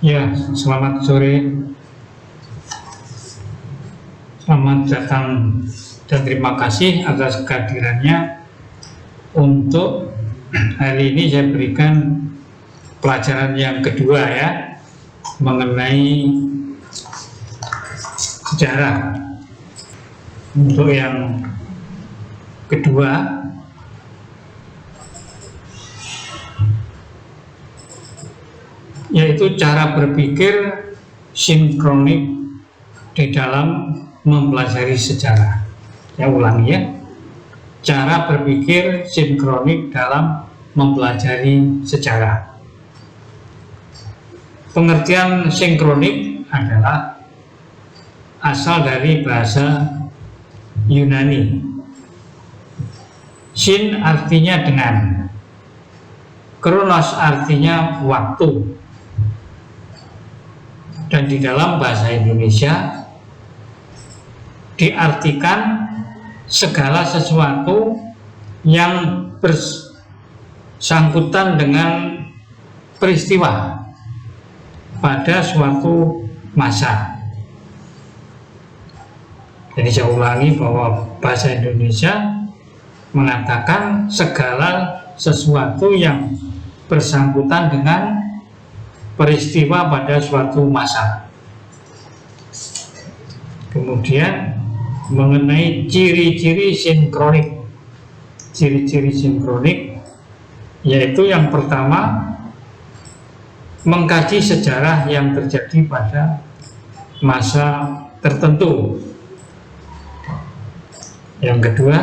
Ya, selamat sore. Selamat datang dan terima kasih atas kehadirannya. Untuk hari ini saya berikan pelajaran yang kedua ya, mengenai sejarah. Untuk yang kedua, yaitu cara berpikir sinkronik di dalam mempelajari sejarah. Saya ulangi ya, cara berpikir sinkronik dalam mempelajari sejarah. Pengertian sinkronik adalah asal dari bahasa Yunani. Sin artinya dengan, kronos artinya waktu, dan di dalam bahasa Indonesia diartikan segala sesuatu yang bersangkutan dengan peristiwa pada suatu masa. Jadi saya ulangi bahwa bahasa Indonesia mengatakan segala sesuatu yang bersangkutan dengan peristiwa pada suatu masa. Kemudian mengenai ciri-ciri sinkronik. Ciri-ciri sinkronik yaitu yang pertama, mengkaji sejarah yang terjadi pada masa tertentu. Yang kedua,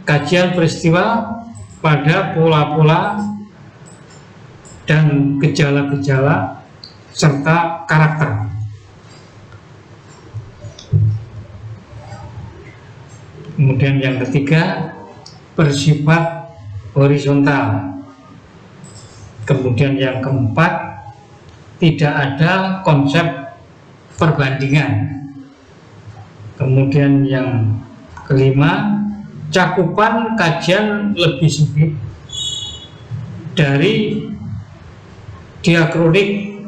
kajian peristiwa pada pola-pola dan gejala-gejala serta karakter. Kemudian yang ketiga, bersifat horizontal. Kemudian yang keempat, tidak ada konsep perbandingan. Kemudian yang kelima, cakupan kajian lebih sempit dari diakronik.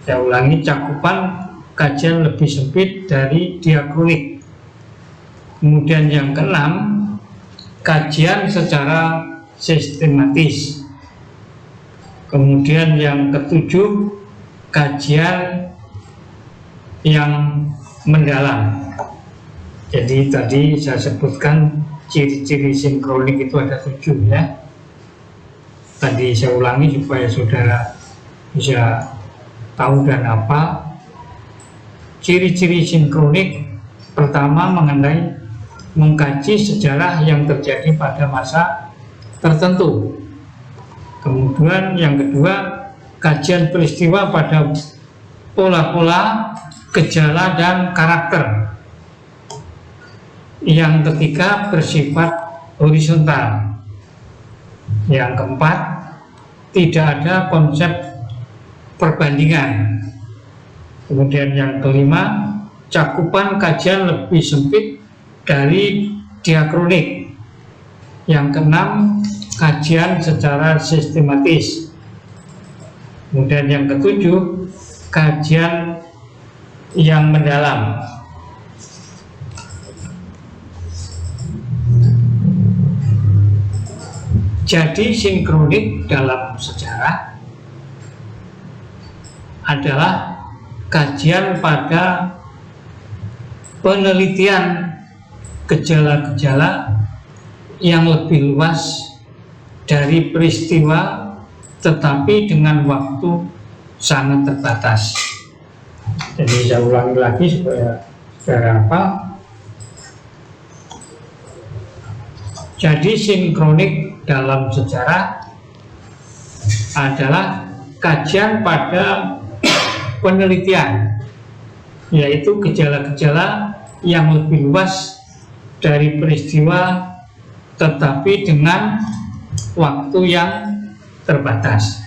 Saya ulangi, cakupan kajian lebih sempit dari diakronik. Kemudian yang keenam, kajian secara sistematis. Kemudian yang ketujuh, kajian yang mendalam. Jadi tadi saya sebutkan ciri-ciri sinkronik itu ada 7 ya. Tadi saya ulangi supaya saudara bisa tahu dan apa. Ciri-ciri sinkronik pertama mengenai mengkaji sejarah yang terjadi pada masa tertentu. Kemudian yang kedua, kajian peristiwa pada pola-pola, gejala dan karakter. Yang ketiga, bersifat horizontal. Yang keempat, tidak ada konsep perbandingan. Kemudian yang kelima, cakupan kajian lebih sempit dari diakronik. Yang keenam, kajian secara sistematis. Kemudian yang ketujuh, kajian yang mendalam. Jadi sinkronik dalam sejarah adalah kajian pada penelitian gejala-gejala yang lebih luas dari peristiwa, tetapi dengan waktu sangat terbatas. Jadi saya ulangi lagi supaya saudara apa. Jadi sinkronik dalam sejarah adalah kajian pada penelitian, yaitu gejala-gejala yang lebih luas dari peristiwa, tetapi dengan waktu yang terbatas.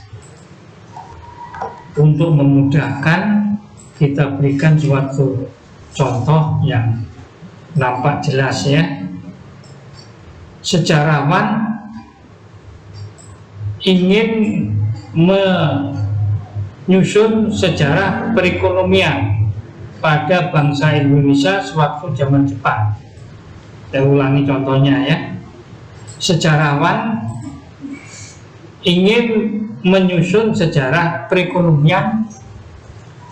Untuk memudahkan, kita berikan suatu contoh yang nampak jelas ya. Sejarawan ingin menyusun sejarah perekonomian pada bangsa Indonesia sewaktu zaman Jepang. Saya ulangi contohnya ya. Sejarawan ingin menyusun sejarah perekonomian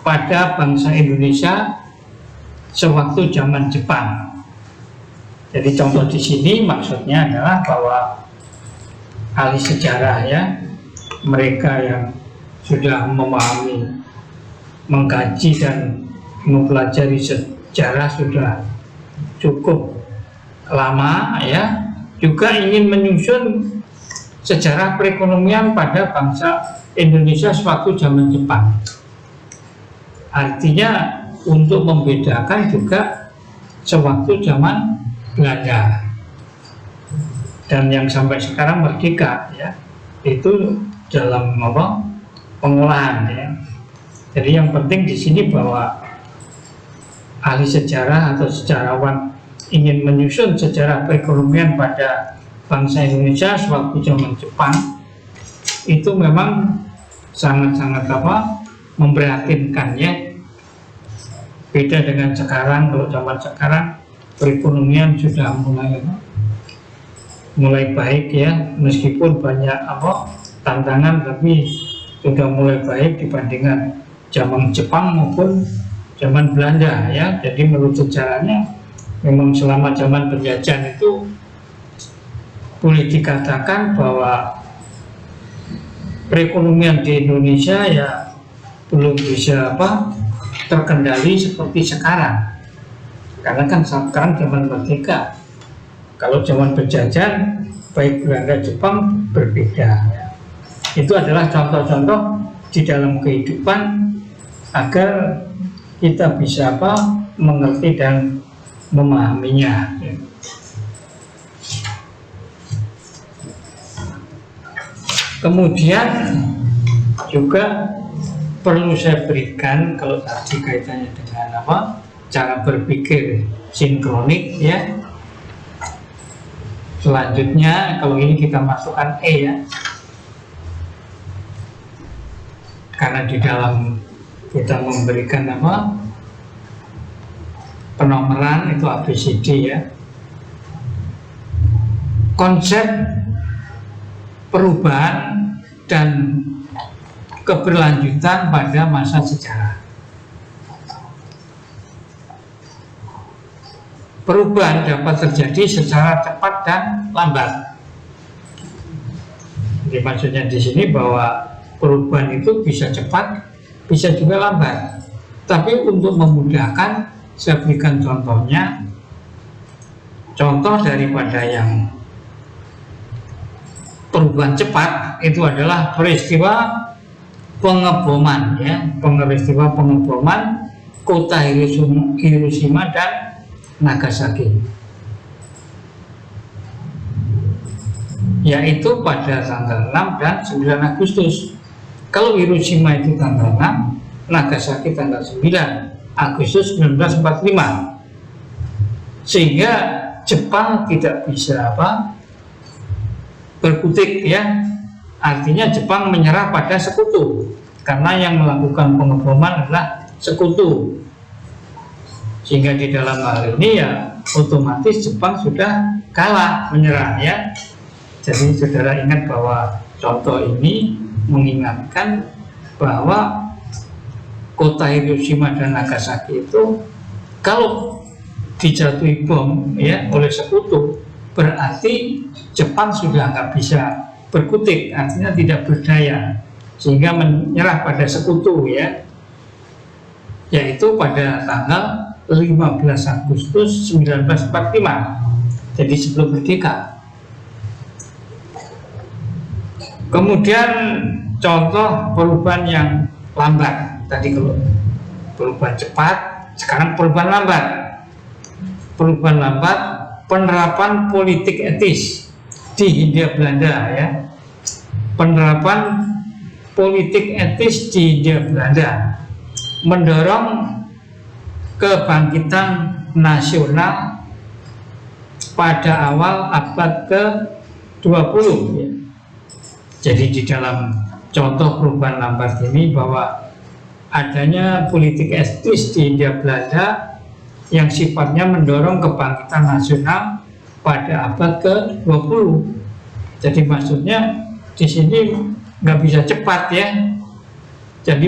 pada bangsa Indonesia sewaktu zaman Jepang. Jadi contoh di sini maksudnya adalah bahwa ahli sejarah ya, mereka yang sudah memahami, mengkaji dan mempelajari sejarah sudah cukup lama ya, juga ingin menyusun sejarah perekonomian pada bangsa Indonesia sewaktu zaman Jepang. Artinya untuk membedakan juga sewaktu zaman Belanda dan yang sampai sekarang merdeka ya, itu dalam apa, pengolahan ya. Jadi yang penting di sini bahwa ahli sejarah atau sejarawan ingin menyusun sejarah perekonomian pada bangsa Indonesia sewaktu zaman Jepang, itu memang sangat-sangat apa, memprihatinkan ya. Beda dengan sekarang. Kalau zaman sekarang perekonomian sudah mulai baik ya, meskipun banyak apa tantangan, tapi sudah mulai baik dibandingkan zaman Jepang maupun zaman Belanda ya. Jadi menurut sejarahnya memang selama zaman penjajahan itu boleh dikatakan bahwa perekonomian di Indonesia ya belum bisa apa terkendali seperti sekarang. Karena kan sekarang zaman merdeka. Kalau zaman penjajahan baik Belanda Jepang berbeda ya. Itu adalah contoh-contoh di dalam kehidupan agar kita bisa apa mengerti dan memahaminya. Kemudian juga perlu saya berikan, kalau tadi kaitannya dengan apa, cara berpikir sinkronik ya. Selanjutnya kalau ini kita masukkan E ya, karena di dalam kita memberikan apa penomoran itu ABCD ya. Konsep perubahan dan keberlanjutan pada masa sejarah. Perubahan dapat terjadi secara cepat dan lambat. Jadi maksudnya di sini bahwa perubahan itu bisa cepat, bisa juga lambat. Tapi untuk memudahkan, saya berikan contohnya. Contoh daripada yang perubahan cepat itu adalah peristiwa pengeboman ya, peristiwa pengeboman kota Hiroshima dan Nagasaki, yaitu pada tanggal 6 dan 9 Agustus. Kalau Hiroshima itu tanggal 6, Nagasaki tanggal 9 Agustus 1945, sehingga Jepang tidak bisa apa berkutik ya. Artinya Jepang menyerah pada sekutu, karena yang melakukan pengeboman adalah sekutu. Sehingga di dalam hal ini ya otomatis Jepang sudah kalah, menyerah ya. Jadi saudara ingat bahwa contoh ini mengingatkan bahwa kota Hiroshima dan Nagasaki itu kalau dijatuhi bom ya oleh sekutu, berarti Jepang sudah nggak bisa berkutik, artinya tidak berdaya, sehingga menyerah pada sekutu ya, yaitu pada tanggal 15 Agustus 1945, jadi sebelum merdeka. Kemudian contoh perubahan yang lambat, tadi kalau perubahan cepat, sekarang perubahan lambat. Perubahan lambat, penerapan politik etis di Hindia Belanda ya. Penerapan politik etis di Hindia Belanda mendorong kebangkitan nasional pada awal abad ke-20 ya. Jadi di dalam contoh perubahan Lamborghini bahwa adanya politik etis di Hindia Belanda yang sifatnya mendorong kebangkitan nasional pada abad ke-20. Jadi maksudnya di sini nggak bisa cepat ya. Jadi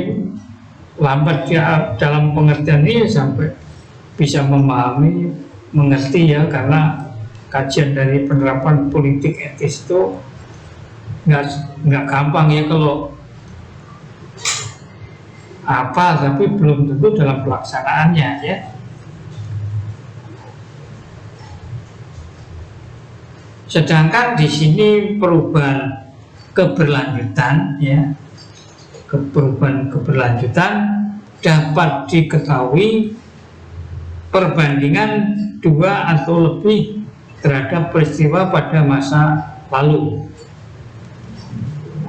lambat ya dalam pengertian ini sampai bisa memahami, mengerti ya, karena kajian dari penerapan politik etis itu nggak gampang ya, kalau apa tapi belum tentu dalam pelaksanaannya ya. Sedangkan di sini perubahan keberlanjutan ya, perubahan keberlanjutan dapat diketahui perbandingan dua atau lebih terhadap peristiwa pada masa lalu.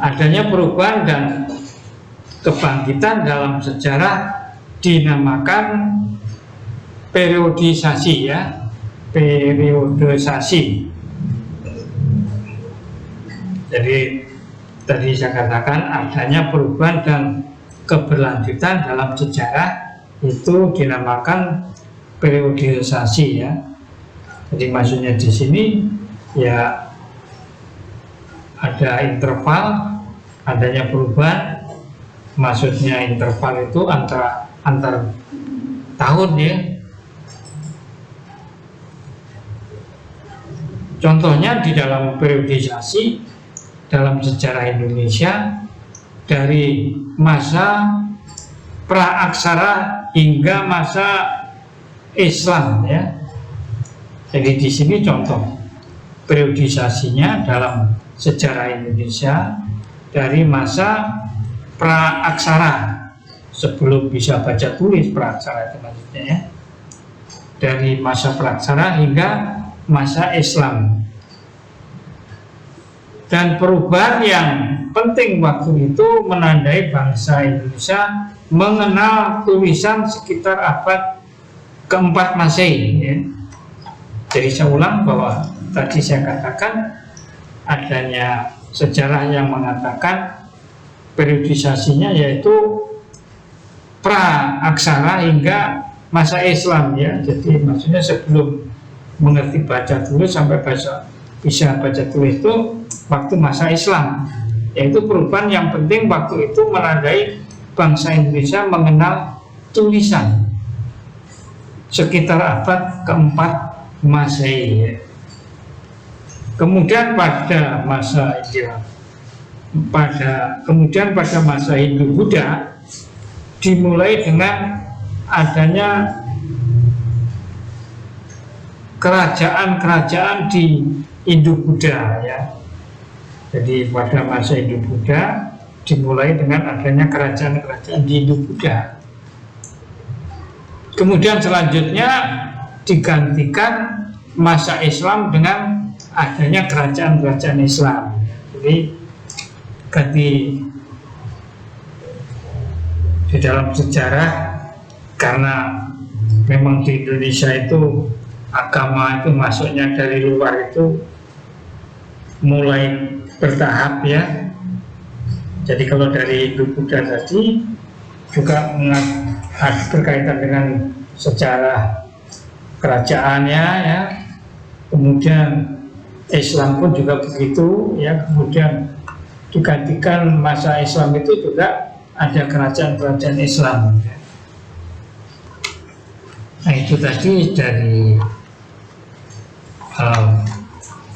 Adanya perubahan dan kebangkitan dalam sejarah dinamakan periodisasi ya, periodisasi. Jadi tadi saya katakan adanya perubahan dan keberlanjutan dalam sejarah itu dinamakan periodisasi ya. Jadi maksudnya di sini ya ada interval, adanya perubahan, maksudnya interval itu antar tahun ya. Contohnya di dalam periodisasi dalam sejarah Indonesia dari masa praaksara hingga masa Islam ya. Jadi di sini contoh periodisasinya dalam sejarah Indonesia dari masa praaksara, sebelum bisa baca tulis praaksara itu maksudnya ya, dari masa praaksara hingga masa Islam. Dan perubahan yang penting waktu itu menandai bangsa Indonesia mengenal tulisan sekitar abad keempat Masehi ya. Jadi saya ulang bahwa tadi saya katakan adanya sejarah yang mengatakan periodisasinya yaitu pra-aksara hingga masa Islam ya. Jadi maksudnya sebelum mengerti baca tulis sampai bisa baca tulis itu waktu masa Islam, yaitu perubahan yang penting waktu itu menandai bangsa Indonesia mengenal tulisan sekitar abad keempat Masehi. Kemudian pada masa pada masa Hindu-Buddha dimulai dengan adanya kerajaan-kerajaan di Hindu-Buddha ya. Jadi pada masa Hindu-Buddha dimulai dengan adanya kerajaan-kerajaan di Hindu-Buddha. Kemudian selanjutnya digantikan masa Islam dengan adanya kerajaan-kerajaan Islam. Jadi ganti di dalam sejarah, karena memang di Indonesia itu agama itu masuknya dari luar itu mulai bertahap ya. Jadi kalau dari Hindu-Buddha tadi juga berkaitan dengan sejarah kerajaannya ya. Kemudian Islam pun juga begitu ya. Kemudian digantikan masa Islam itu juga ada kerajaan-kerajaan Islam. Nah itu tadi dari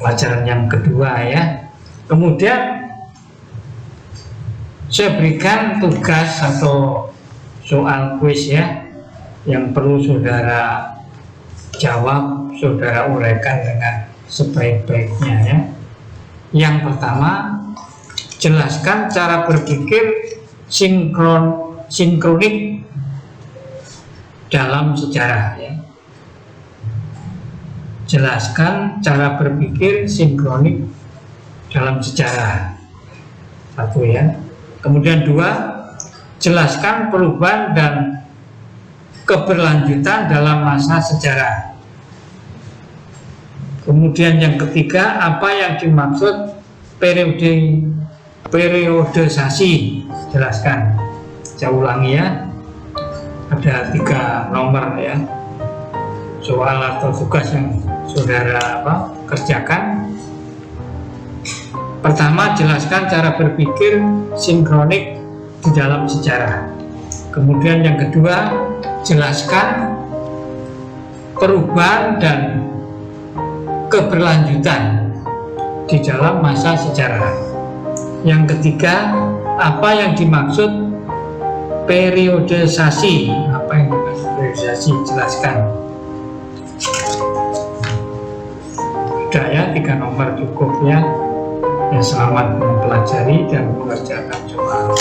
pelajaran yang kedua ya. Kemudian saya berikan tugas atau soal kuis ya, yang perlu saudara jawab, saudara uraikan dengan sebaik-baiknya ya. Yang pertama, jelaskan cara berpikir sinkronik dalam sejarah ya. Jelaskan cara berpikir sinkronik dalam sejarah. Satu ya. Kemudian dua, jelaskan perubahan dan keberlanjutan dalam masa sejarah. Kemudian yang ketiga, apa yang dimaksud periode periodisasi. Jelaskan. Saya ulangi ya. Ada 3 nomor ya. Soal atau tugas yang saudara kerjakan. Pertama, jelaskan cara berpikir sinkronik di dalam sejarah. Kemudian yang kedua, jelaskan perubahan dan keberlanjutan di dalam masa sejarah. Yang ketiga, apa yang dimaksud periodisasi? Apa yang dimaksud periodisasi? Jelaskan. Udah ya, 3 nomor cukup ya. Ya, selamat mempelajari dan mengerjakan soal.